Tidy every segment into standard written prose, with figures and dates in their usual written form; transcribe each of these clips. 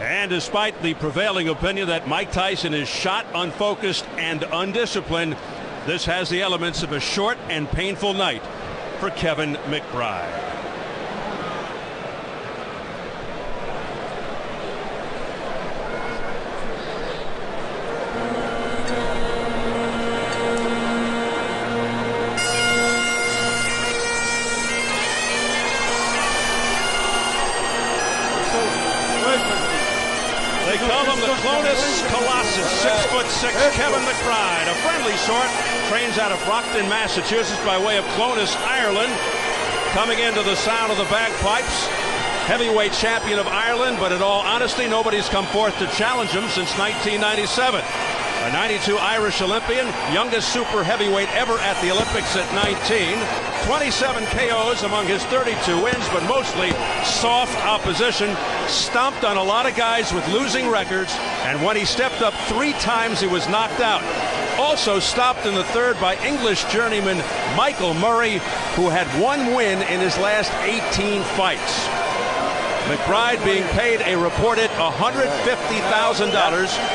And despite the prevailing opinion that Mike Tyson is shot, unfocused, and undisciplined, this has the elements of a short and painful night for Kevin McBride. They call him the Clonus Colossus, 6'6", Kevin McBride, a friendly sort, trains out of Brockton, Massachusetts by way of Clonus, Ireland. Coming into the sound of the bagpipes, heavyweight champion of Ireland, but in all honesty, nobody's come forth to challenge him since 1997. A 92 Irish Olympian, youngest super heavyweight ever at the Olympics at 19. 27 KOs among his 32 wins, but mostly soft opposition. Stomped on a lot of guys with losing records, and when he stepped up 3 times, he was knocked out. Also stopped in the third by English journeyman Michael Murray, who had 1 win in his last 18 fights. McBride being paid a reported $150,000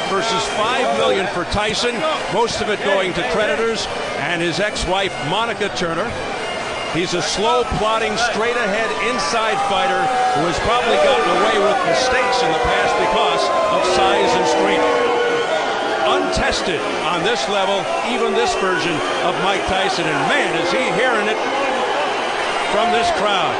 versus $5 million for Tyson, most of it going to creditors and his ex-wife Monica Turner. He's a slow, plodding, straight-ahead inside fighter who has probably gotten away with mistakes in the past because of size and strength. Untested on this level, even this version of Mike Tyson, and man, is he hearing it from this crowd.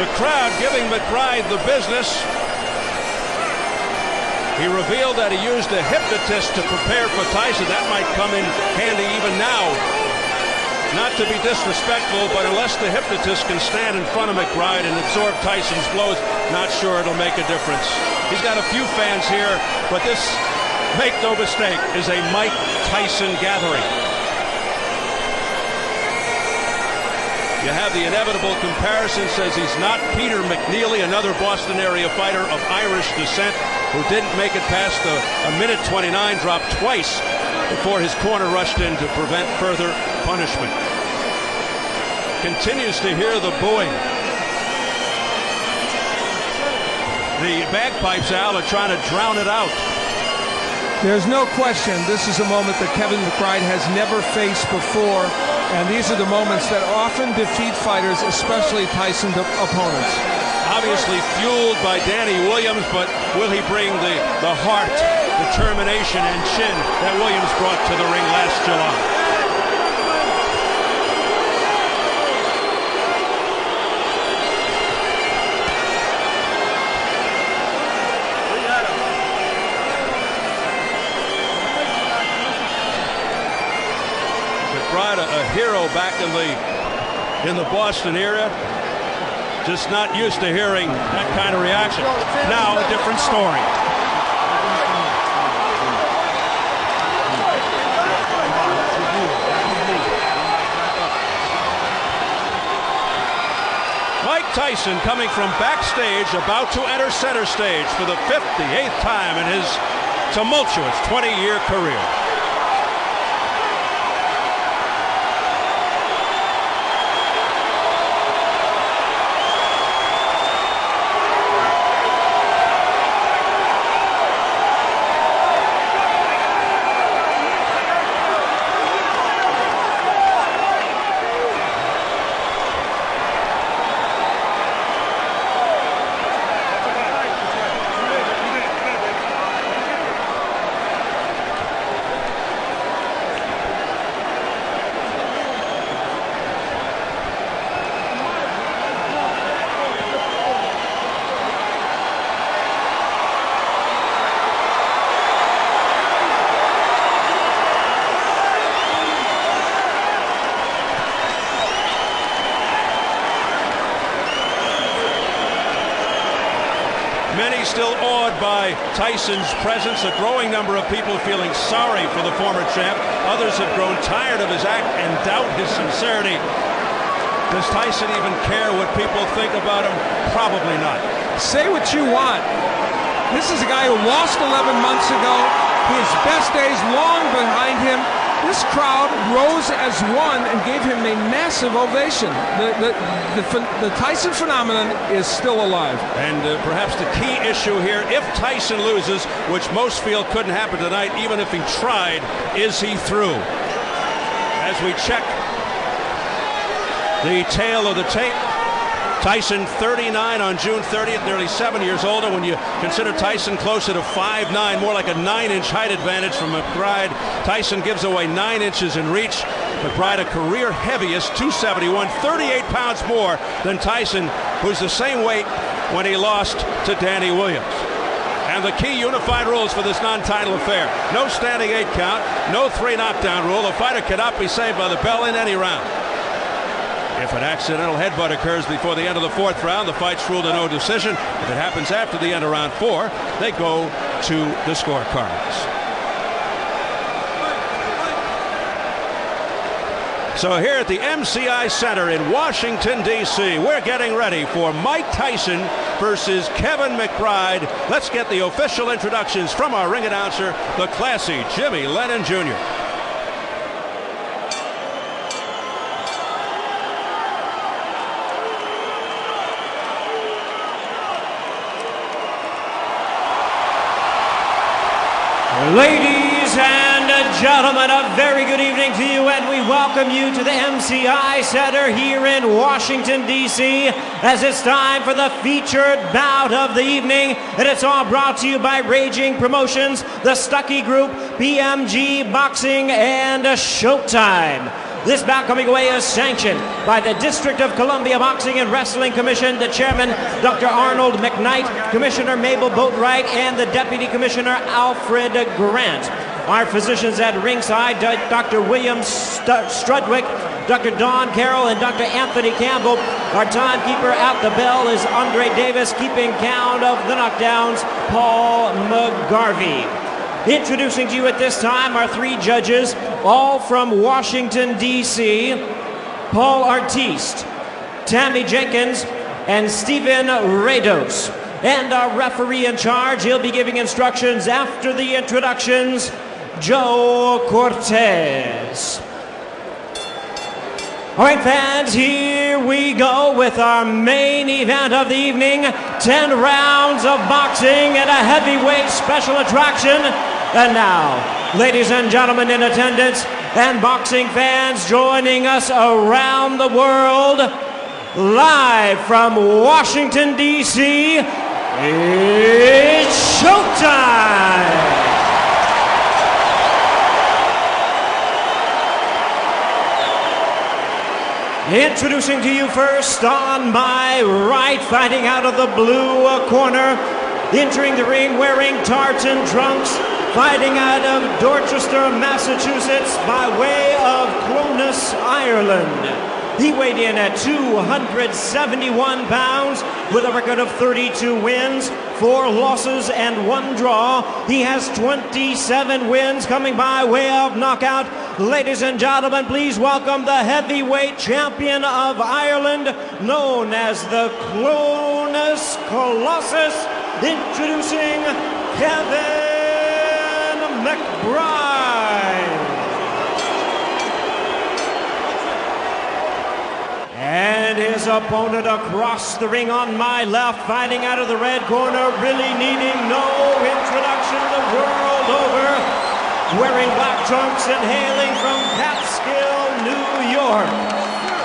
The crowd giving McBride the business. He revealed that he used a hypnotist to prepare for Tyson. That might come in handy even now. Not to be disrespectful, but unless the hypnotist can stand in front of McBride and absorb Tyson's blows, not sure it'll make a difference. He's got a few fans here, but this, make no mistake, is a Mike Tyson gathering. You have the inevitable comparison, says he's not Peter McNeely, another Boston area fighter of Irish descent who didn't make it past a minute 29, dropped twice before his corner rushed in to prevent further punishment. Continues to hear the booing. The bagpipes, Al, are trying to drown it out. There's no question this is a moment that Kevin McBride has never faced before. And these are the moments that often defeat fighters, especially Tyson opponents. Obviously fueled by Danny Williams, but will he bring the heart, determination, and chin that Williams brought to the ring last July? McBride, a hero back in the Boston area, just not used to hearing that kind of reaction. Now a different story. Mike Tyson coming from backstage, about to enter center stage for the 58th time in his tumultuous 20-year career. Many still awed by Tyson's presence, a growing number of people feeling sorry for the former champ. Others have grown tired of his act and doubt his sincerity. Does Tyson even care what people think about him? Probably not. Say what you want. This is a guy who lost 11 months ago. His best days long behind him. This crowd rose as one and gave him a massive ovation. The Tyson phenomenon is still alive. And perhaps the key issue here, if Tyson loses, which most feel couldn't happen tonight, even if he tried, is he through? As we check the tail of the tape, Tyson 39 on June 30th, nearly 7 years older. When you consider Tyson closer to 5'9", more like a 9-inch height advantage from McBride. Tyson gives away 9 inches in reach. McBride a career heaviest, 271, 38 pounds more than Tyson, who's the same weight when he lost to Danny Williams. And the key unified rules for this non-title affair: no standing 8 count, no 3 knockdown rule. A fighter cannot be saved by the bell in any round. If an accidental headbutt occurs before the end of the 4th round, the fight's ruled a no decision. If it happens after the end of round 4, they go to the scorecards. So here at the MCI Center in Washington, D.C., we're getting ready for Mike Tyson versus Kevin McBride. Let's get the official introductions from our ring announcer, the classy Jimmy Lennon Jr. Ladies and gentlemen, a very good evening to you, and we welcome you to the MCI Center here in Washington, D.C., as it's time for the featured bout of the evening, and it's all brought to you by Raging Promotions, the Stuckey Group, BMG Boxing, and Showtime. This bout coming away is sanctioned by the District of Columbia Boxing and Wrestling Commission, the chairman, Dr. Arnold McKnight, Commissioner Mabel Boatwright, and the Deputy Commissioner Alfred Grant. Our physicians at ringside, Dr. William Strudwick, Dr. Don Carroll, and Dr. Anthony Campbell. Our timekeeper at the bell is Andre Davis, keeping count of the knockdowns, Paul McGarvey. Introducing to you at this time our 3 judges, all from Washington, D.C., Paul Artiste, Tammy Jenkins, and Stephen Rados. And our referee in charge, he'll be giving instructions after the introductions, Joe Cortez. All right, fans, here we go with our main event of the evening. 10 rounds of boxing and a heavyweight special attraction. And now, ladies and gentlemen in attendance and boxing fans joining us around the world, live from Washington, D.C., it's showtime! Introducing to you first on my right, fighting out of the blue corner, entering the ring wearing tartan trunks, fighting out of Dorchester, Massachusetts, by way of Clonus, Ireland. He weighed in at 271 pounds with a record of 32 wins, 4 losses, and 1 draw. He has 27 wins coming by way of knockout. Ladies and gentlemen, please welcome the heavyweight champion of Ireland, known as the Clonus Colossus, introducing Kevin McBride. And his opponent across the ring on my left, fighting out of the red corner, really needing no introduction the world over, wearing black trunks and hailing from Catskill, New York.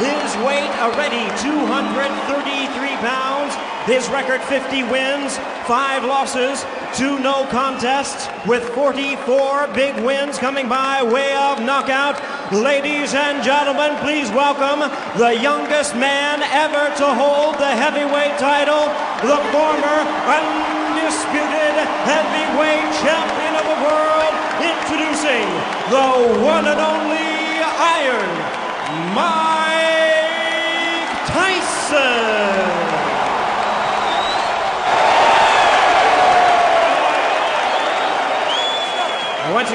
His weight already 233 pounds. His record 50 wins, 5 losses, 2 no contests, with 44 big wins coming by way of knockout. Ladies and gentlemen, please welcome the youngest man ever to hold the heavyweight title, the former undisputed heavyweight champion of the world, introducing the one and only Iron Mike Tyson.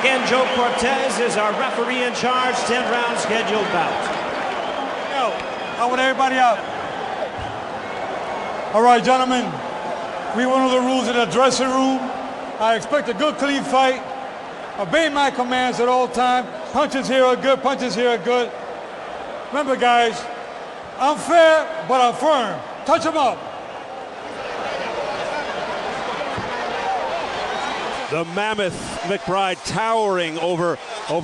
again, Joe Cortez is our referee in charge. 10-round scheduled bout. Yo, I want everybody out. All right, gentlemen. We went over the rules in the dressing room. I expect a good, clean fight. Obey my commands at all times. Punches here are good, punches here are good. Remember, guys, I'm fair, but I'm firm. Touch them up. The mammoth McBride towering over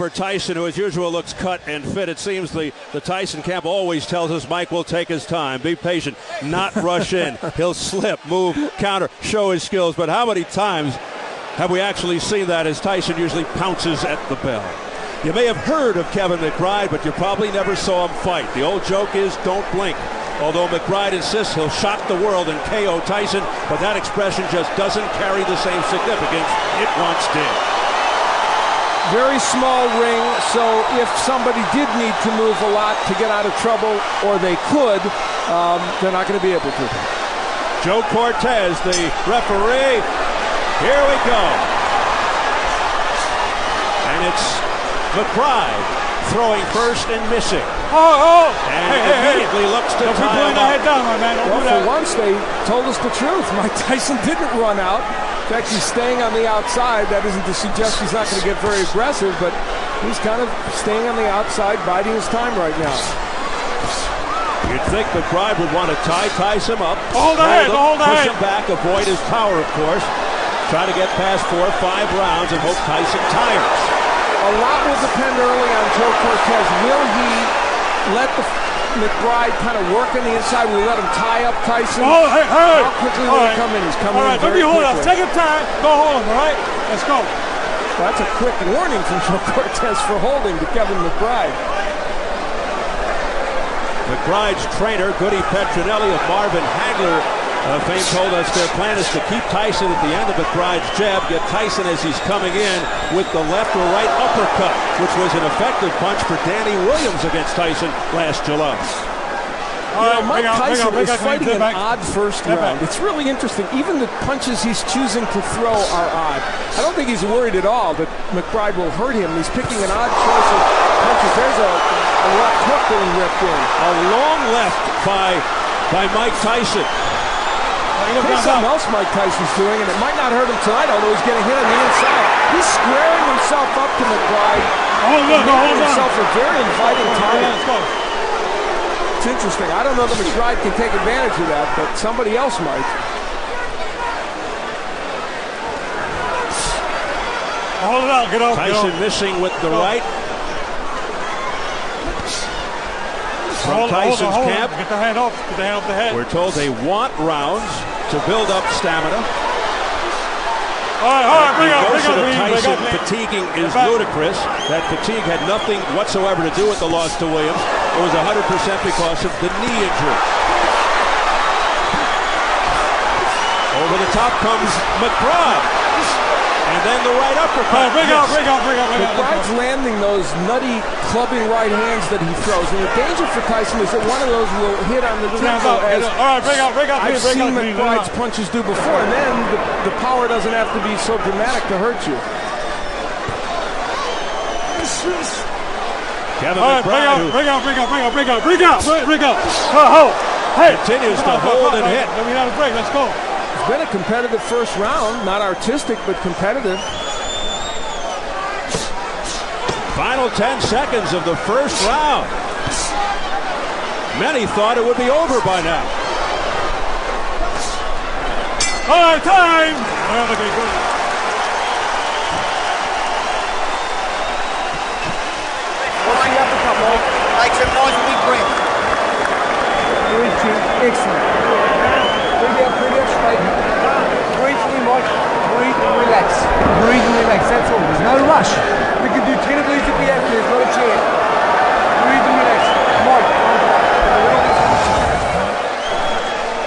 Tyson, who as usual looks cut and fit. It seems the Tyson camp always tells us Mike will take his time, be patient, not rush in. He'll slip, move, counter, show his skills. But how many times have we actually seen that as Tyson usually pounces at the bell? You may have heard of Kevin McBride, but you probably never saw him fight. The old joke is don't blink. Although McBride insists he'll shock the world and KO Tyson, but that expression just doesn't carry the same significance it once did. Very small ring, so if somebody did need to move a lot to get out of trouble, or they could, they're not going to be able to. Joe Cortez, the referee. Here we go. And it's McBride throwing first and missing. And immediately looks to tie him up. Well, for once, they told us the truth. Mike Tyson didn't run out. In fact, he's staying on the outside. That isn't to suggest he's not going to get very aggressive, but he's kind of staying on the outside, biding his time right now. You'd think McBride would want to tie Tyson up, hold push him back, avoid his power, of course. Try to get past 4 or 5 rounds and hope Tyson tires. A lot will depend early on Joe Cortez. Will he let the McBride kind of work on the inside? Will he let him tie up Tyson? Oh, hey. How quickly will he come in? He's coming in very quickly. Take your time. Go hold him, all right? Let's go. Well, that's a quick warning from Joe Cortez for holding to Kevin McBride. McBride's trainer, Goody Petronelli of Marvin Hagler fame, told us their plan is to keep Tyson at the end of McBride's jab, get Tyson as he's coming in with the left or right uppercut, which was an effective punch for Danny Williams against Tyson last July. Mike Tyson is fighting an odd first round. It's really interesting. Even the punches he's choosing to throw are odd. I don't think he's worried at all that McBride will hurt him. He's picking an odd choice of punches. There's a left hook being ripped in. A long left by Mike Tyson. There's something else Mike Tyson's doing, and it might not hurt him tonight, although he's getting hit on the inside. He's squaring himself up to McBride. Making himself a very inviting target. It's interesting. I don't know that McBride can take advantage of that, but somebody else might. Hold it out. Get off. Tyson missing with the right. From Tyson's camp, get the hand off. Get the hand off the head. We're told they want rounds to build up stamina. All right, bring up. Tyson fatiguing is ludicrous. That fatigue had nothing whatsoever to do with the loss to Williams. It was 100% because of the knee injury. Over the top comes McBride. And then the right uppercut. Bring up. McBride's landing those nutty clubbing right hands that he throws. And the danger for Tyson is that one of those will hit on the temple, as I've seen McBride's punches do before. And then the power doesn't have to be so dramatic to hurt you. Kevin McBride, bring up. Hey, continues to hold and hit. Let me have a break. Let's go. It's been a competitive first round, not artistic, but competitive. Final 10 seconds of the first round. Many thought it would be over by now. All right, time. Okay, good. What's the uppercut, Mike? Make some nice big breath. Excellent. Breathe out straight. Breathe in, Mike. Breathe and relax. Breathe and relax, that's all. There's no rush. We can do 10 of these if we have to. There's not a chance. Breathe and relax. Mike.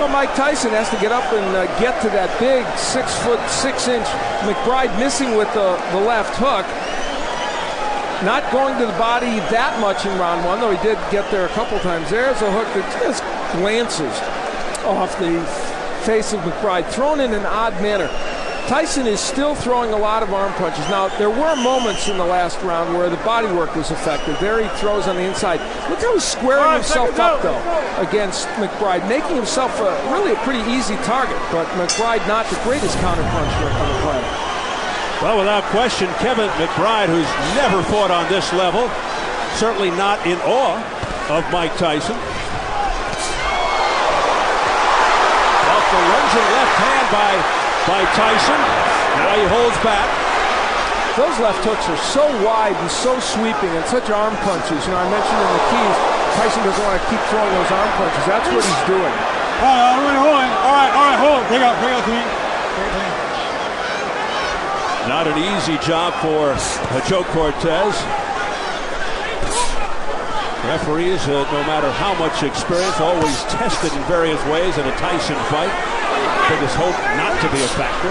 Well, Mike Tyson has to get up and get to that big 6'6" McBride, missing with the left hook. Not going to the body that much in round one, though he did get there a couple times. There's a hook that just glances off the face of McBride, thrown in an odd manner. Tyson is still throwing a lot of arm punches. Now, there were moments in the last round where the body work was effective. There he throws on the inside. Look how he's squaring himself up, though, against McBride, making himself really a pretty easy target. But McBride not the greatest counterpuncher on the planet. Well, without question, Kevin McBride, who's never fought on this level, certainly not in awe of Mike Tyson. Off the lunging left hand by Tyson. Now he holds back. Those left hooks are so wide and so sweeping and such arm punches. You know, I mentioned in the keys, Tyson doesn't want to keep throwing those arm punches. That's what he's doing. All right, hold. Bring out clean. Not an easy job for Joe Cortez. Referees, no matter how much experience, always tested in various ways in a Tyson fight. Biggest hope not to be a factor.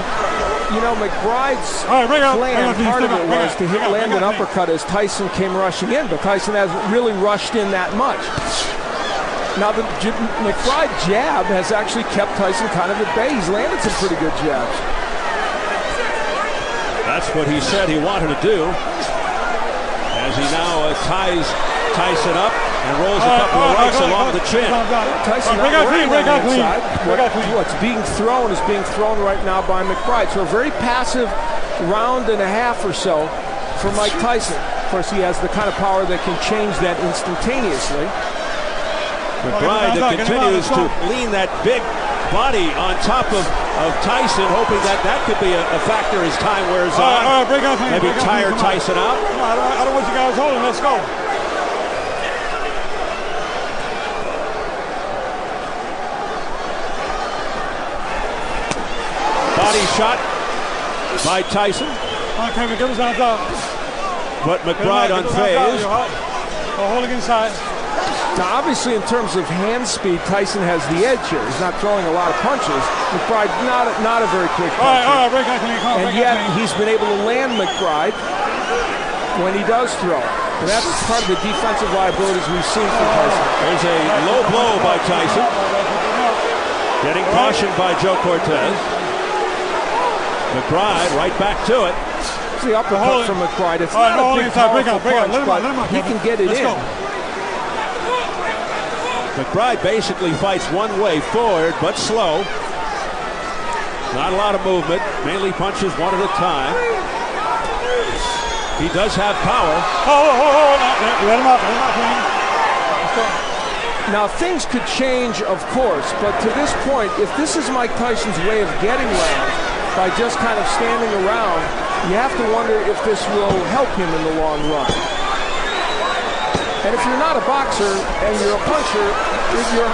You know, McBride's plan, part of it was to land an uppercut as Tyson came rushing in, but Tyson hasn't really rushed in that much. Now, the McBride jab has actually kept Tyson kind of at bay. He's landed some pretty good jabs. That's what he said he wanted to do, as he now ties Tyson up and rolls a couple of rights along the chin. Tyson not working on the inside. What's being thrown is being thrown right now by McBride. So a very passive round and a half or so for Mike Tyson. Of course, he has the kind of power that can change that instantaneously. McBride continues to lean that big body on top of Tyson, hoping that could be a factor as time wears on. Maybe tire Tyson out. I don't want you guys holding. Let's go. Body shot by Tyson. Kevin, give us hands up. But McBride unfazed. Holding inside. Now, obviously, in terms of hand speed, Tyson has the edge here. He's not throwing a lot of punches. McBride not a very quick puncher. All right, break out clean. And yet, he's been able to land McBride when he does throw. And that's part of the defensive liabilities we've seen from Tyson. There's a low blow by Tyson. Getting cautioned by Joe Cortez. McBride right back to it. It's the uppercut from McBride. It's not a big powerful punch, but he can get it in. McBride basically fights one way forward, but slow. Not a lot of movement. Mainly punches one at a time. He does have power. Let him up. Now, things could change, of course, but to this point, if this is Mike Tyson's way of getting rounds by just kind of standing around, you have to wonder if this will help him in the long run. And if you're not a boxer and you're a puncher,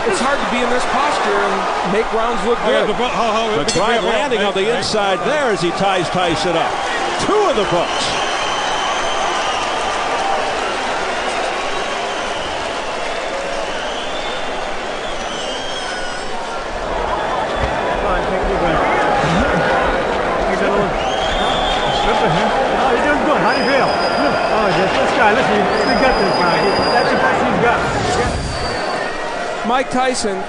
it's hard to be in this posture and make rounds look good. McBride landing on the inside there as he ties Tyson up. Two of the books. Mike Tyson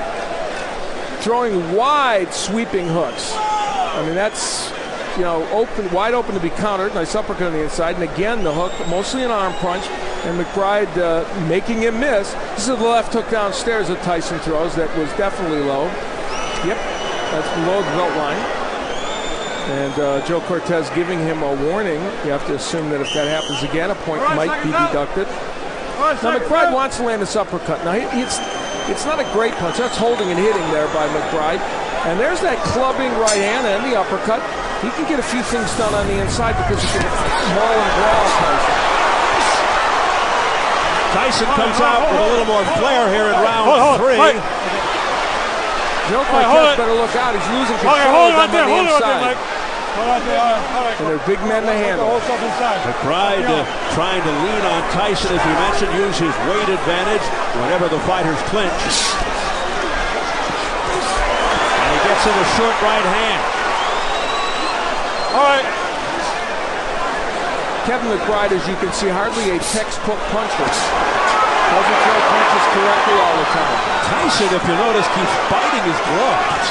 throwing wide sweeping hooks. I mean, that's, you know, wide open to be countered. Nice uppercut on the inside. And again, the hook, mostly an arm punch. And McBride making him miss. This is the left hook downstairs that Tyson throws. That was definitely low. Yep, that's below the belt line. And Joe Cortez giving him a warning. You have to assume that if that happens again, a point might be deducted. Now, McBride wants to land this uppercut. Now, it's not a great punch. That's holding and hitting there by McBride. And there's that clubbing right hand and the uppercut. He can get a few things done on the inside because he can maul and brawl Tyson. Tyson comes out with a little more flair here in round three. Joe Cortez better look out. He's losing control of them on the inside. And they're big men to handle. McBride trying to lean on Tyson, as we mentioned, use his weight advantage whenever the fighters clinch. And he gets in a short right hand. All right. Kevin McBride, as you can see, hardly a textbook puncher. Doesn't throw punches correctly all the time. Tyson, if you notice, keeps biting his gloves.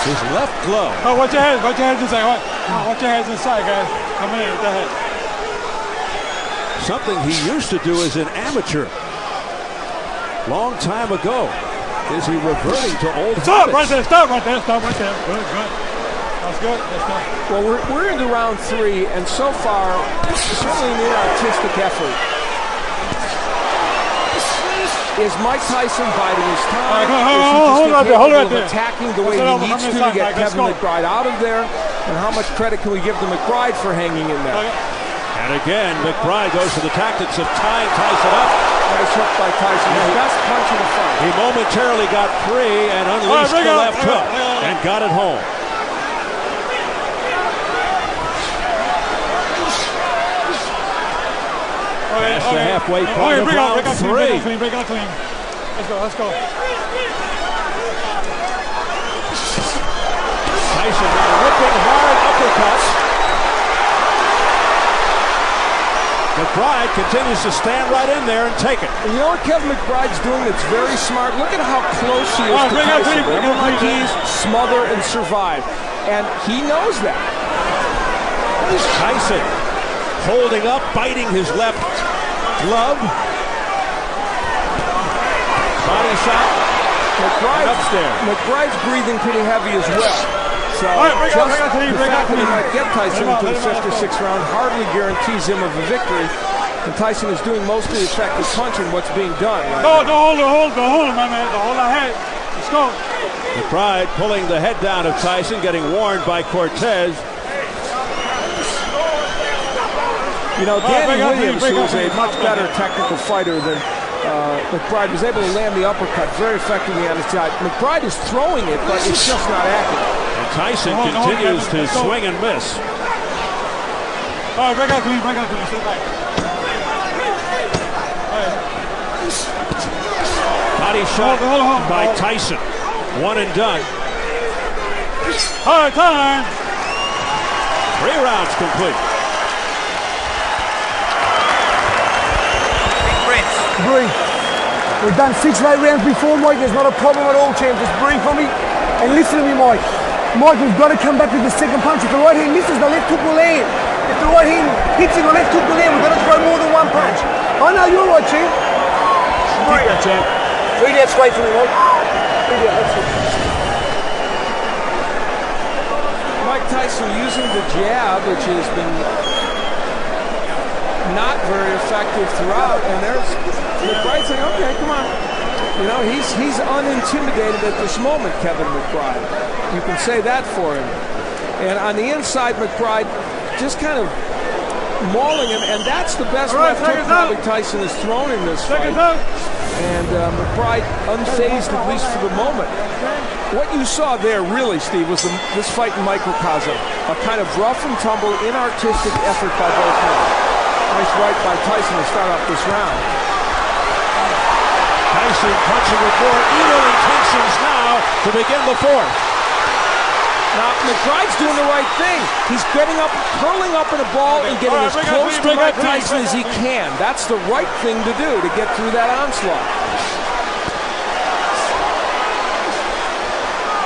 his left glove. Oh, watch your hands inside. Watch your hands inside, guys. Coming in with the head. Something he used to do as an amateur. Long time ago. Is he reverting to old Stop habits? Stop right there. Good. That's good. Well, we're into round 3, and so far, certainly an inartistic effort. Is Mike Tyson biding his time? Is he just attacking the way he needs to get Kevin McBride out of there? And how much credit can we give to McBride for hanging in there? And again, McBride goes to the tactics of tying Tyson up. Nice hook by Tyson. His best punch in the fight. He momentarily got free and unleashed the left hook and got it home. Past the halfway point of round 3. Break out clean. Let's go. Tyson now ripping hard uppercuts. McBride continues to stand right in there and take it. And you know what Kevin McBride's doing that's very smart? Look at how close he is to Tyson. He's smother and survive. And he knows that. Tyson holding up, biting his left glove. Body shot. McBride's breathing pretty heavy as well. So the fact that he might get Tyson into the 5th or 6th round hardly guarantees him of a victory. And Tyson is doing most of the effective punching what's being done. Don't hold him, my man. Don't hold the head. Let's go. McBride pulling the head down of Tyson, getting warned by Cortez. You know, Danny Williams, who is a much better technical fighter than McBride, was able to land the uppercut very effectively on his side. McBride is throwing it, but it's just not accurate. And Tyson continues to swing and miss. All right, break out clean. Sit back. Body shot by Tyson. One and done. All right, time. 3 rounds complete. Breathe. We've done 6 late rounds before, Mike. There's not a problem at all, champ. Just breathe for me and listen to me, Mike. Mike, we've got to come back with the second punch. If the right hand misses, the left hook will land. If the right hand hits him, the left hook will land. We've got to throw more than one punch. I know you're right, champ. Breathe that, champ. Breathe out straight for me, Mike. Breathe out, that's it. Mike Tyson using the jab, which has been not very effective throughout, and there's McBride saying, okay, come on. You know, he's unintimidated at this moment, Kevin McBride. You can say that for him. And on the inside, McBride just kind of mauling him, and that's the best left hook probably Tyson has thrown in this fight. And McBride unfazed, at least for the moment. What you saw there, really, Steve, was this fight in microcosm. A kind of rough and tumble, inartistic effort by both men. Nice right by Tyson to start off this round. Tyson punching with more evil intentions now to begin the 4th. Now, McBride's doing the right thing. He's getting up, curling up in a ball and getting as close to Mike Tyson as he can. That's the right thing to do to get through that onslaught.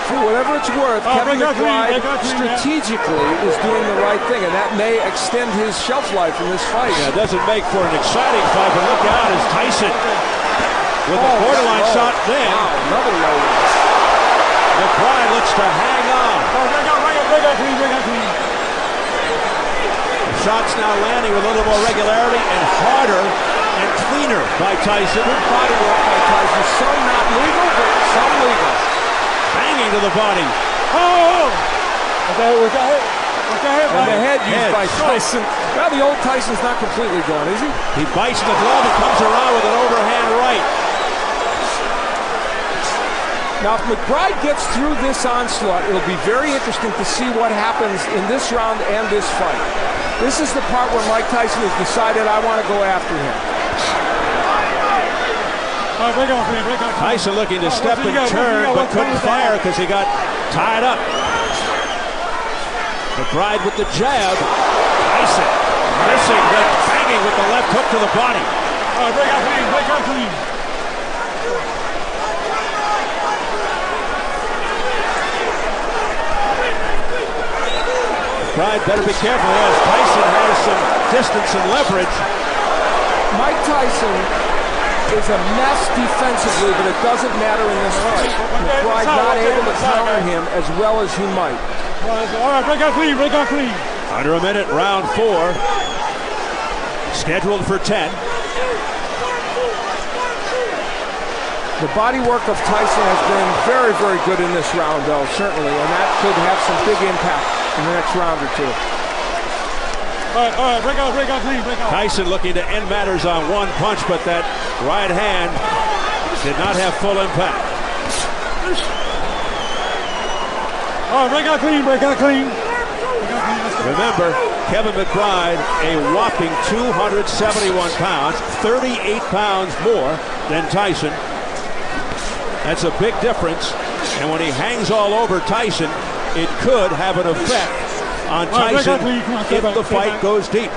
For whatever it's worth, Kevin McBride strategically is doing the right thing, and that may extend his shelf life in this fight. Yeah, it doesn't make for an exciting fight, but look out as Tyson with a borderline shot then. Wow, another low one. McBride looks to hang on. The shot's now landing with a little more regularity and harder and cleaner by Tyson. Good body work by Tyson. Some not legal, but some legal. Banging to the body. Okay, we got hit. And the head used by Tyson. Well, the old Tyson's not completely gone, is he? He bites the glove and comes around with an overhand right. Now, if McBride gets through this onslaught, it'll be very interesting to see what happens in this round and this fight. This is the part where Mike Tyson has decided, I want to go after him. Tyson looking to step and turn, but couldn't fire because he got tied up. McBride with the jab. Tyson missing, but banging with the left hook to the body. Break out clean. McBride better be careful as Tyson has some distance and leverage. Mike Tyson is a mess defensively, but it doesn't matter in this fight. McBride not able to counter him as well as he might. All right, break out clean, break out clean. Under a minute, round 4. Scheduled for 10. The body work of Tyson has been very, very good in this round, though, certainly, and that could have some big impact in the next round or two. All right, break out clean, break out. Tyson looking to end matters on one punch, but that right hand did not have full impact. All right, break out clean, break out clean. Remember, Kevin McBride, a whopping 271 pounds, 38 pounds more than Tyson. That's a big difference, and when he hangs all over Tyson, it could have an effect on Tyson if the fight goes deep.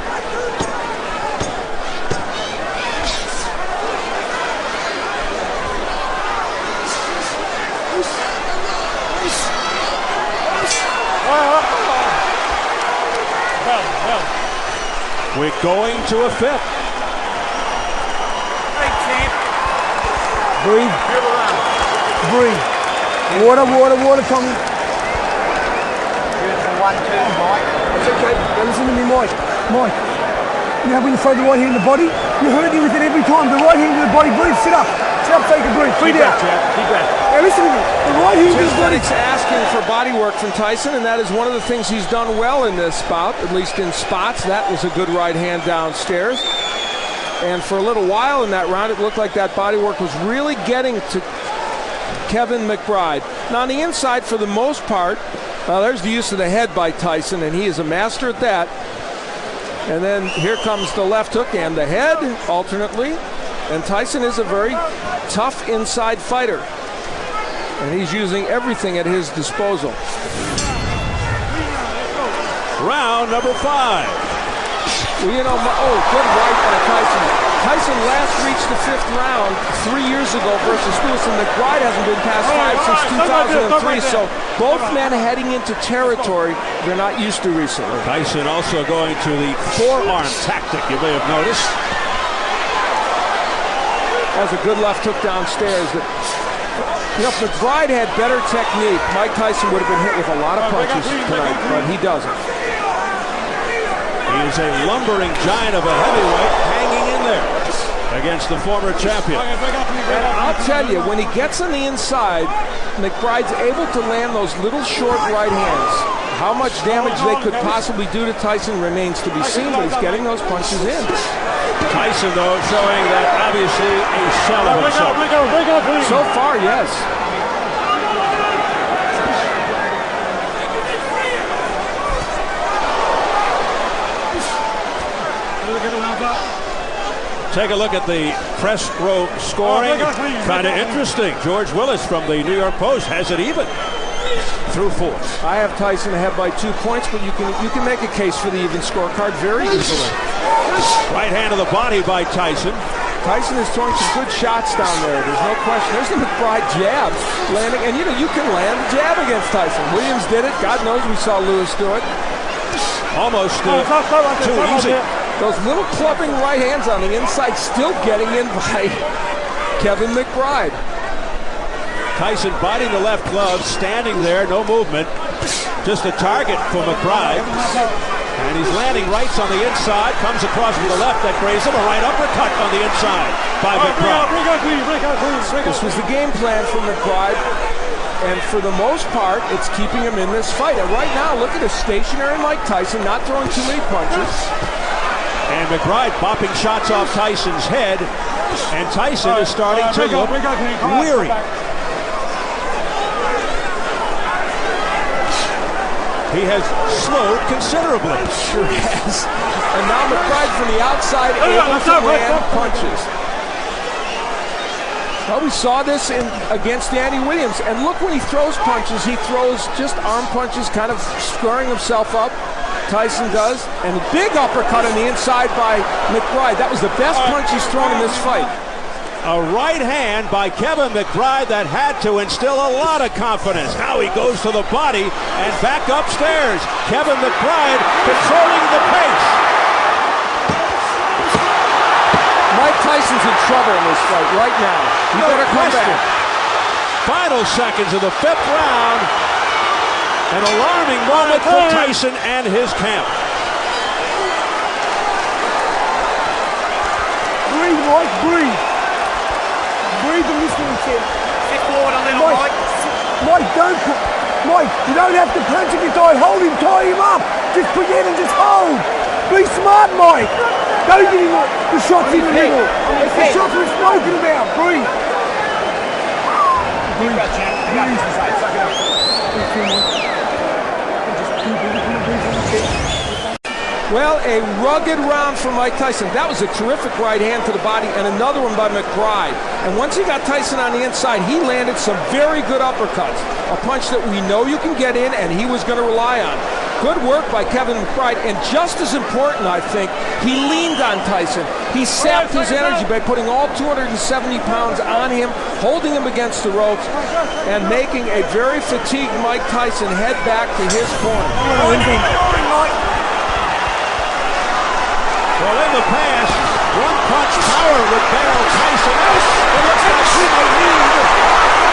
We're going to a 5th. Breathe. Breathe. Water, Tommy. Beautiful 1-2, Mike. That's okay. Now listen to me, Mike. Mike. You know when you throw the right hand in the body? You hurt him with it every time. The right hand in the body. Breathe. Sit up. Sit up so you can breathe. Breathe out. Deep breath. Now listen to me. The right hand in the body. It's asking for body work from Tyson, and that is one of the things he's done well in this bout, at least in spots. That was a good right hand downstairs. And for a little while in that round, it looked like that body work was really getting to Kevin McBride. Now on the inside, for the most part, there's the use of the head by Tyson, and he is a master at that. And then here comes the left hook and the head alternately. And Tyson is a very tough inside fighter, and he's using everything at his disposal. Round number 5. Well, you know, good right by Tyson. Tyson last reached the 5th round 3 years ago versus Lewis, and McBride hasn't been past 5 since 2003, so both men heading into territory they're not used to recently. Tyson also going to the forearm tactic, you may have noticed. That was a good left hook downstairs. You know, if McBride had better technique, Mike Tyson would have been hit with a lot of punches tonight, but he doesn't. He is a lumbering giant of a heavyweight hanging in there against the former champion. And I'll tell you, when he gets on the inside, McBride's able to land those little short right hands. How much damage they could possibly do to Tyson remains to be seen, but he's getting those punches in. Tyson, though, showing that obviously a shell of himself. So far, yes. Take a look at the press row scoring. Kind of interesting. George Willis from the New York Post has it even through 4. I have Tyson ahead by 2 points, but you can make a case for the even scorecard very easily. Right hand to the body by Tyson. Tyson is throwing some good shots down there. There's no question. There's the McBride jab landing, and you can land a jab against Tyson. Williams did it. God knows we saw Lewis do it. Almost too easy. Those little clubbing right hands on the inside still getting in by Kevin McBride. Tyson biting the left glove, standing there, no movement. Just a target for McBride. And he's landing rights on the inside, comes across with the left that grazes him. A right uppercut on the inside by McBride. This was the game plan for McBride. And for the most part, it's keeping him in this fight. And right now, look at a stationary Mike Tyson, not throwing too many punches. And McBride bopping shots off Tyson's head. And Tyson is starting to look weary. He has slowed considerably. Sure has. And now McBride from the outside able to land punches. Well, we saw this against Danny Williams, and look when he throws punches, he throws just arm punches, kind of squaring himself up. Tyson does, and a big uppercut on the inside by McBride. That was the best punch he's thrown in this fight. A right hand by Kevin McBride that had to instill a lot of confidence. Now he goes to the body and back upstairs. Kevin McBride controlling the pace. Mike Tyson's in trouble in this fight right now. He better come back. Final seconds of the 5th round. An alarming moment for Tyson and his camp. Breathe, Mike, breathe. Breathe and listen to him. Sit forward a little, Mike. Mike, don't put... Mike, you don't have to punch if you're tired. Hold him, tie him up. Just put in and just hold. Be smart, Mike. Don't get him the shots in the middle. It's the shots we're smoking about. Breathe. Breathe. Well, a rugged round for Mike Tyson. That was a terrific right hand to the body and another one by McBride. And once he got Tyson on the inside, he landed some very good uppercuts. A punch that we know you can get in and he was going to rely on. Good work by Kevin McBride, and just as important, I think, he leaned on Tyson. He sapped his energy by putting all 270 pounds on him, holding him against the ropes, and making a very fatigued Mike Tyson head back to his corner. Well, in the past, one punch power would bail Tyson out. It looks like he may need.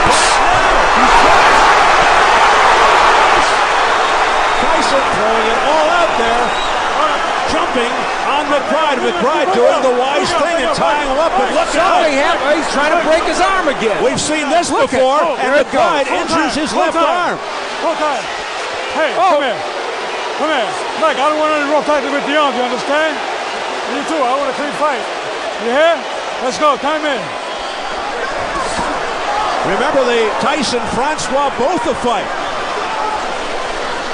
But now, he's trying. Tyson throwing it all out there, jumping on McBride. McBride doing the wise thing and tying him up, and look out. He's trying to break his arm again. We've seen this before, and McBride injures his left arm. Hey, come here. Come here. Mike, I don't want any rough fighting with the arms, you understand? You too, I want a clean fight. You hear? Let's go, time in. Remember the Tyson-Francois Botha fight,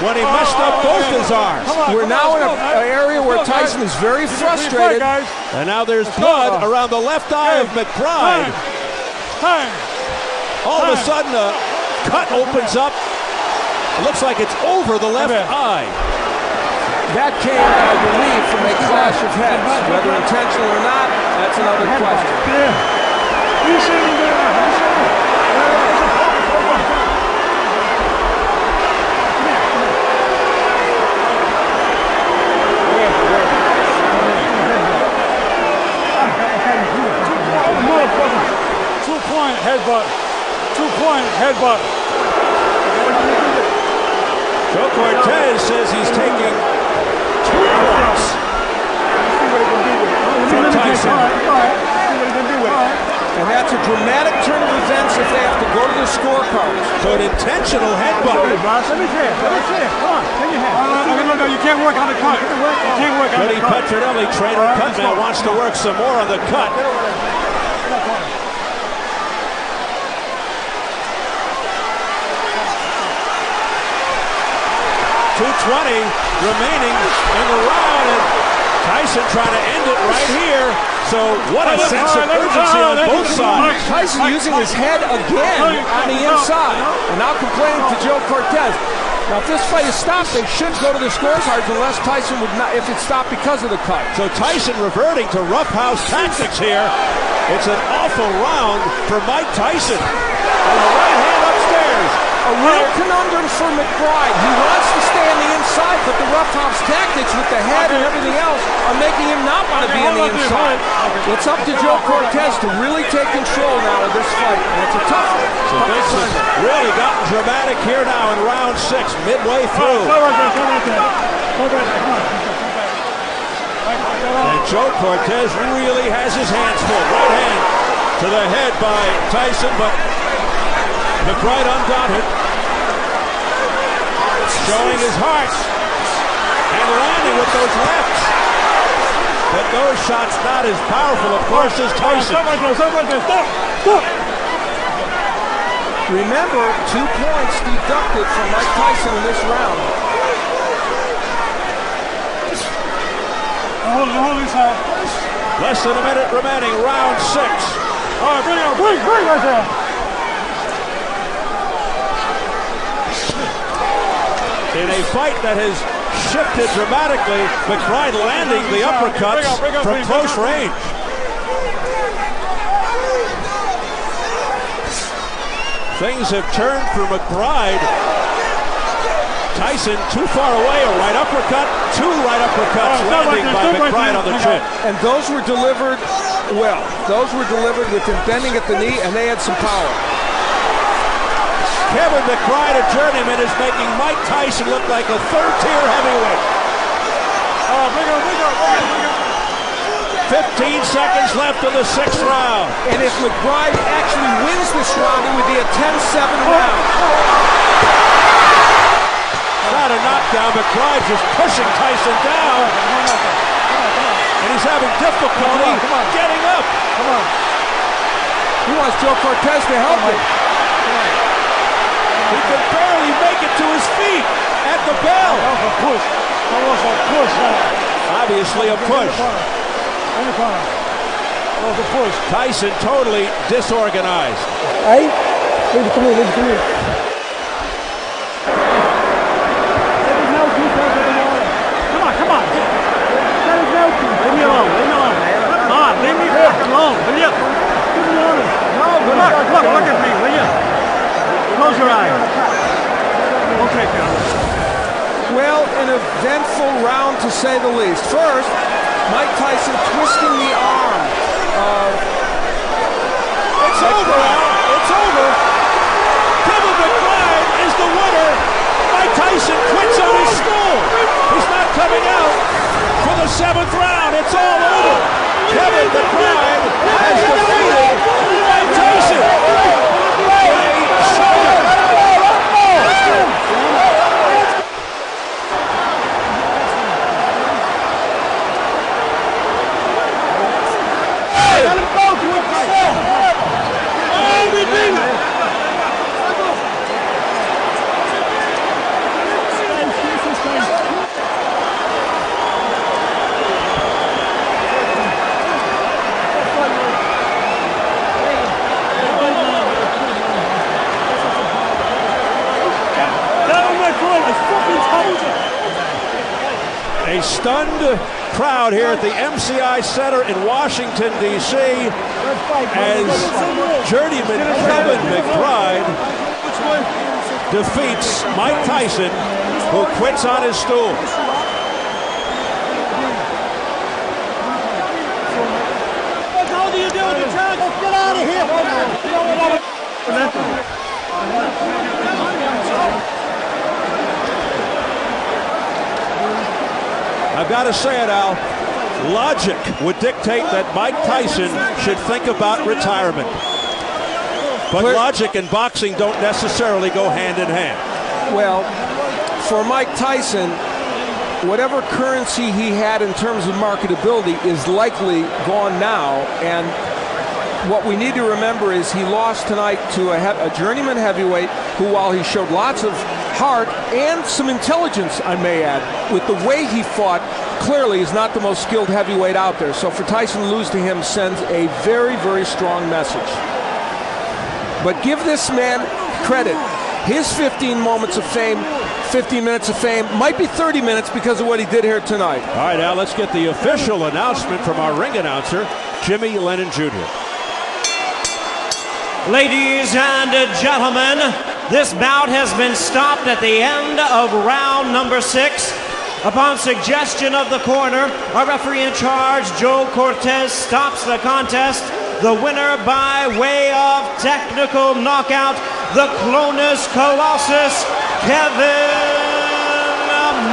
when he messed up both his arms. We're now in an area where Tyson is very frustrated. And now there's blood around the left eye of McBride. All of a sudden, a cut opens up. It looks like it's over the left eye. That came, I believe, from a clash of heads. Whether intentional or not, that's another question. Two-point headbutt. Two-point headbutt. Joe Cortez says he's taking 2 points from Tyson. And that's a dramatic turn of events if they have to go to the scorecards. So an intentional headbutt. Let me see it. Come on, take your hand. No, you can't work on the cut. You can't work on the Vinny cut. Petronelli, trainer Cutman, wants to work some more on the cut. 2:20 remaining in the round, and Tyson trying to end it right here. So what a sense of urgency on both sides. Tyson using his head again on the inside, and now complaining to Joe Cortez. Now, if this fight is stopped, they should go to the scorecards unless Tyson would not, if it's stopped because of the cut. So Tyson reverting to roughhouse tactics here. It's an awful round for Mike Tyson. And the right hand upstairs. A real conundrum for McBride. He wants to stay on the inside, but the roughhouse tactics with the head and everything else are making him not want to be on the inside. It's up to Joe Cortez to really take control now of this fight, and it's a tough one. So this has really gotten dramatic here now in round 6, midway through. And Joe Cortez really has his hands full. Right hand to the head by Tyson, but McBride undaunted, showing his heart and landing with those lefts. But those shots not as powerful, of course, as Tyson. Remember, 2 points deducted from Mike Tyson in this round. Hold this side. Less than a minute remaining, round 6. All right, bring right there. In a fight that has shifted dramatically, McBride landing the uppercuts from close range. Things have turned for McBride. Tyson too far away, a right uppercut, two right uppercuts landing by McBride on the chin. And those were delivered well. Those were delivered with him bending at the knee, and they had some power. Kevin McBride, a journeyman, is making Mike Tyson look like a third-tier heavyweight. 15 seconds left in the 6th round. And if McBride actually wins this round, it would be a 10-7 round. Not a knockdown. McBride just pushing Tyson down. And he's having difficulty getting up. Come on. He wants Joe Cortez to help him. He can barely make it to his feet at the bell. That was a push. That was a push. Obviously a push. That was a push. Tyson totally disorganized. Hey, come here. Come on. Leave me alone. Come on, leave me alone. Will you? Look at me, will you? Close your eyes. Okay, Kevin. Well, an eventful round to say the least. First, Mike Tyson twisting the arm of... It's over, Al. It's over. Kevin McBride is the winner. Mike Tyson quits on his stool. He's not coming out for the 7th round. It's all over. Kevin McBride has defeated Mike Tyson. A stunned crowd here at the MCI Center in Washington, D.C. as journeyman Kevin McBride defeats Mike Tyson, who quits on his stool. How do you do it, Chuck? Get out of here! I've got to say it, Al. Logic would dictate that Mike Tyson should think about retirement. But logic and boxing don't necessarily go hand in hand. Well, for Mike Tyson, whatever currency he had in terms of marketability is likely gone now. And what we need to remember is he lost tonight to a journeyman heavyweight who, while he showed lots of heart and some intelligence, I may add, with the way he fought, clearly is not the most skilled heavyweight out there. So for Tyson to lose to him sends a very, very strong message. But give this man credit. His 15 moments of fame, 15 minutes of fame, might be 30 minutes because of what he did here tonight. All right, Al, let's get the official announcement from our ring announcer, Jimmy Lennon Jr. Ladies and gentlemen, this bout has been stopped at the end of round number 6. Upon suggestion of the corner, our referee in charge, Joe Cortez, stops the contest. The winner by way of technical knockout, the Clonus Colossus, Kevin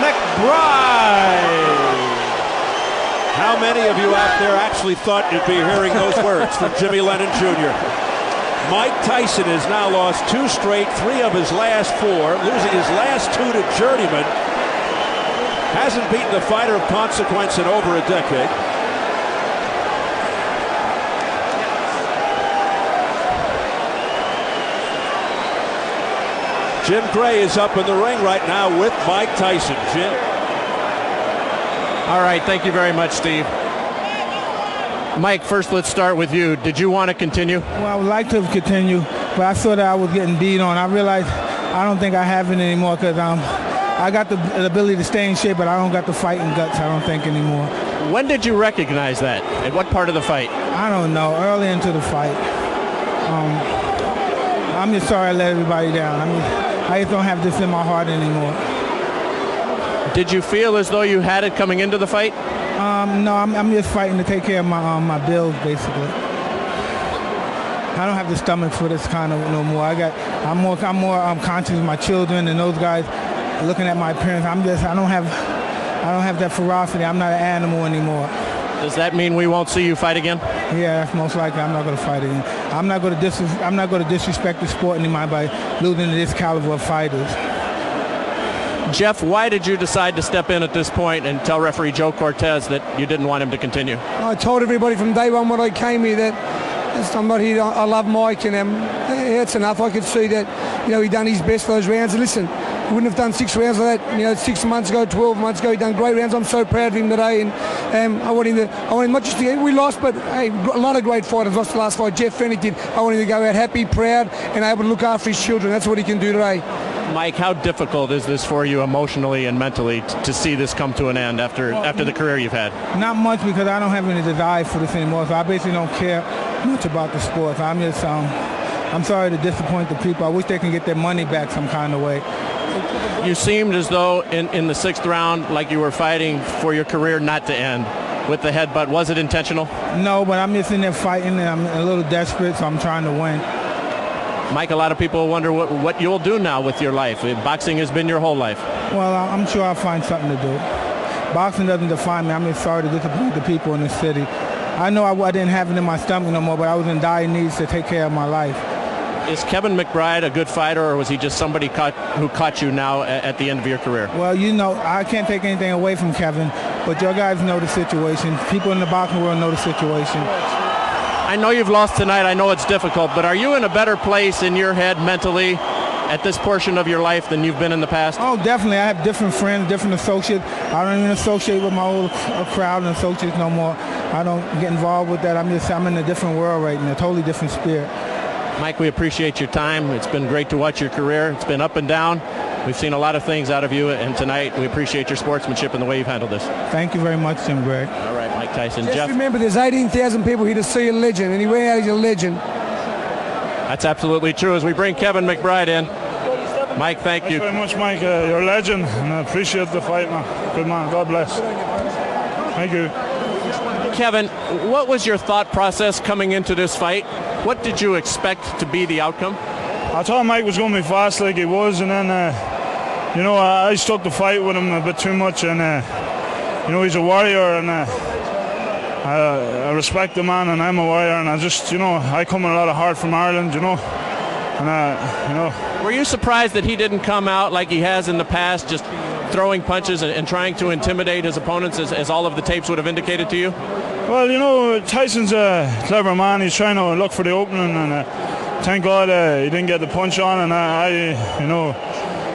McBride. How many of you out there actually thought you'd be hearing those words from Jimmy Lennon Jr.? Mike Tyson has now lost 2 straight, 3 of his last 4, losing his last 2 to journeyman. Hasn't beaten a fighter of consequence in over a decade. Jim Gray is up in the ring right now with Mike Tyson. Jim. All right, thank you very much, Steve. Mike, first let's start with you. Did you want to continue? Well, I would like to continue, but I saw that I was getting beat on. I realized I don't think I have it anymore because I got the ability to stay in shape, but I don't got the fighting guts, I don't think, anymore. When did you recognize that? At what part of the fight? I don't know. Early into the fight. I'm just sorry I let everybody down. I just don't have this in my heart anymore. Did you feel as though you had it coming into the fight? No, I'm just fighting to take care of my bills, basically. I don't have the stomach for this kind of no more. I'm more conscious of my children and those guys looking at my parents. I don't have that ferocity. I'm not an animal anymore. Does that mean we won't see you fight again? Yeah, that's most likely. I'm not going to fight again. I'm not going to disrespect the sport anymore by losing to this caliber of fighters. Jeff, why did you decide to step in at this point and tell referee Joe Cortez that you didn't want him to continue? I told everybody from day one when I came here that I'm not here. I love Mike, and that's enough. I could see that, he done his best for those rounds. And listen, he wouldn't have done 6 rounds like that, 6 months ago, 12 months ago. He done great rounds. I'm so proud of him today, and I want him not just to. We lost, but hey, a lot of great fighters lost the last fight. Jeff Fennick did. I want him to go out happy, proud, and able to look after his children. That's what he can do today. Mike, how difficult is this for you emotionally and mentally to see this come to an end after the career you've had? Not much, because I don't have any desire for this anymore. So I basically don't care much about the sport. I'm just I'm sorry to disappoint the people. I wish they can get their money back some kind of way. You seemed as though in the 6th round like you were fighting for your career not to end with the headbutt. Was it intentional? No, but I'm just in there fighting, and I'm a little desperate, so I'm trying to win. Mike, a lot of people wonder what you'll do now with your life. Boxing has been your whole life. Well, I'm sure I'll find something to do. Boxing doesn't define me. I'm just sorry to disappoint the people in the city. I know I didn't have it in my stomach no more, but I was in dire needs to take care of my life. Is Kevin McBride a good fighter, or was he just somebody who caught you now at the end of your career? Well, I can't take anything away from Kevin, but your guys know the situation. People in the boxing world know the situation. I know you've lost tonight. I know it's difficult, but are you in a better place in your head mentally at this portion of your life than you've been in the past? Oh, definitely. I have different friends, different associates. I don't even associate with my old crowd and associates no more. I don't get involved with that. I'm in a different world right now, a totally different spirit. Mike, we appreciate your time. It's been great to watch your career. It's been up and down. We've seen a lot of things out of you, and tonight we appreciate your sportsmanship and the way you've handled this. Thank you very much, Tim Gregg. All right, Mike Tyson. Just Jeff, remember, there's 18,000 people here to see a legend, and he went out as a legend. That's absolutely true. As we bring Kevin McBride in, Mike, thank you. Thanks very much, Mike. You're a legend, and I appreciate the fight, man. Good man. God bless. Thank you. Kevin, what was your thought process coming into this fight? What did you expect to be the outcome? I thought Mike was going to be fast like he was, and then, I stuck the fight with him a bit too much, and, he's a warrior, and I respect the man, and I'm a warrior, and I just, I come in a lot of heart from Ireland, and, Were you surprised that he didn't come out like he has in the past, just throwing punches and trying to intimidate his opponents as all of the tapes would have indicated to you? Well, Tyson's a clever man. He's trying to look for the opening, and thank God he didn't get the punch on, and I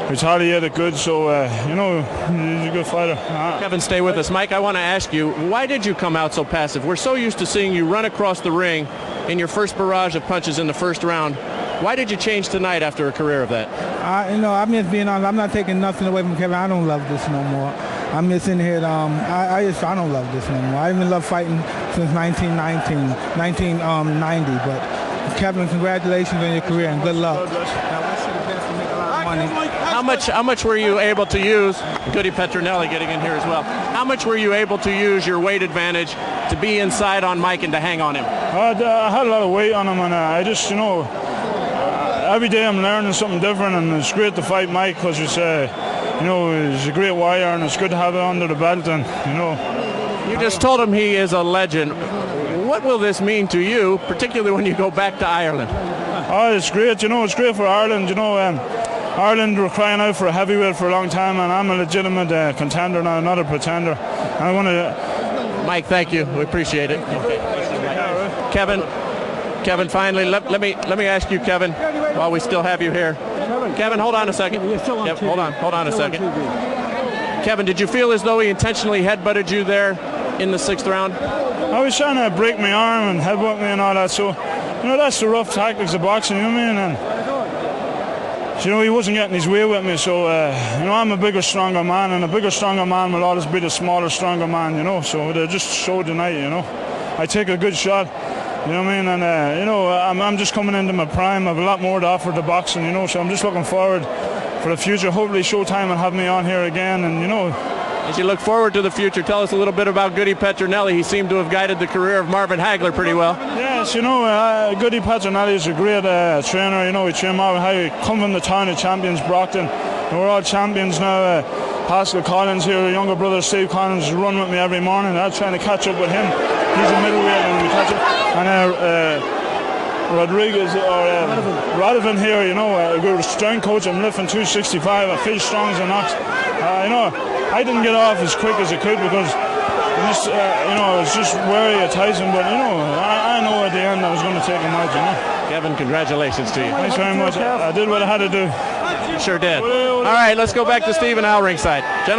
retaliated good, so, he's a good fighter. Kevin, stay with us. Mike, I want to ask you, why did you come out so passive? We're so used to seeing you run across the ring in your first barrage of punches in the first round. Why did you change tonight after a career of that? I'm just being honest. I'm not taking nothing away from Kevin. I don't love this no more. I'm just in here. I don't love this no more. I even love fighting since 1990. But Kevin, congratulations on your career and good luck. Now, wish you the best to make a lot of money. How much were you able to use? Goody Petronelli getting in here as well. How much were you able to use your weight advantage to be inside on Mike and to hang on him? I had a lot of weight on him, and I just, every day I'm learning something different, and it's great to fight Mike because he's a great warrior, and it's good to have it under the belt, and, You just told him he is a legend. What will this mean to you, particularly when you go back to Ireland? Oh, it's great. It's great for Ireland. Ireland were crying out for a heavyweight for a long time, and I'm a legitimate contender now, not a pretender. I want to. Mike, thank you. We appreciate it. Okay. Kevin, finally, let me ask you, Kevin, while we still have you here. Kevin, hold on a second. Hold on a second. Kevin, did you feel as though he intentionally headbutted you there in the 6th round? I was trying to break my arm and headbutt me and all that, so that's the rough tactics of boxing, you know what I mean? And you know, he wasn't getting his way with me. So, you know, I'm a bigger, stronger man, and a bigger, stronger man will always beat a smaller, stronger man, you know. So they just showed tonight, you know. I take a good shot, you know what I mean? And, you know, I'm just coming into my prime. I have a lot more to offer to boxing, you know, so I'm just looking forward for the future. Hopefully Showtime will have me on here again, and, you know. As you look forward to the future, tell us a little bit about Goody Petronelli. He seemed to have guided the career of Marvin Hagler pretty well. Yes, you know, Goody Petronelli is a great trainer. You know, he trained Marvin Hagler. He come from the town of champions, Brockton. And we're all champions now. Pascal Collins here, a younger brother, Steve Collins, run with me every morning. I'm trying to catch up with him. He's a middleweight and we catch up. And Rodriguez or Radovan here, you know, a good strength coach. I'm lifting 265. I feel strong as an ox. You know, I didn't get off as quick as I could because you know, I was just wary of Tyson. But you know, I know at the end I was going to take him out. You know. Kevin, congratulations to you. Thanks very much. I did what I had to do. You sure did. All right, let's go back to Steve and Al ringside. Gentlemen.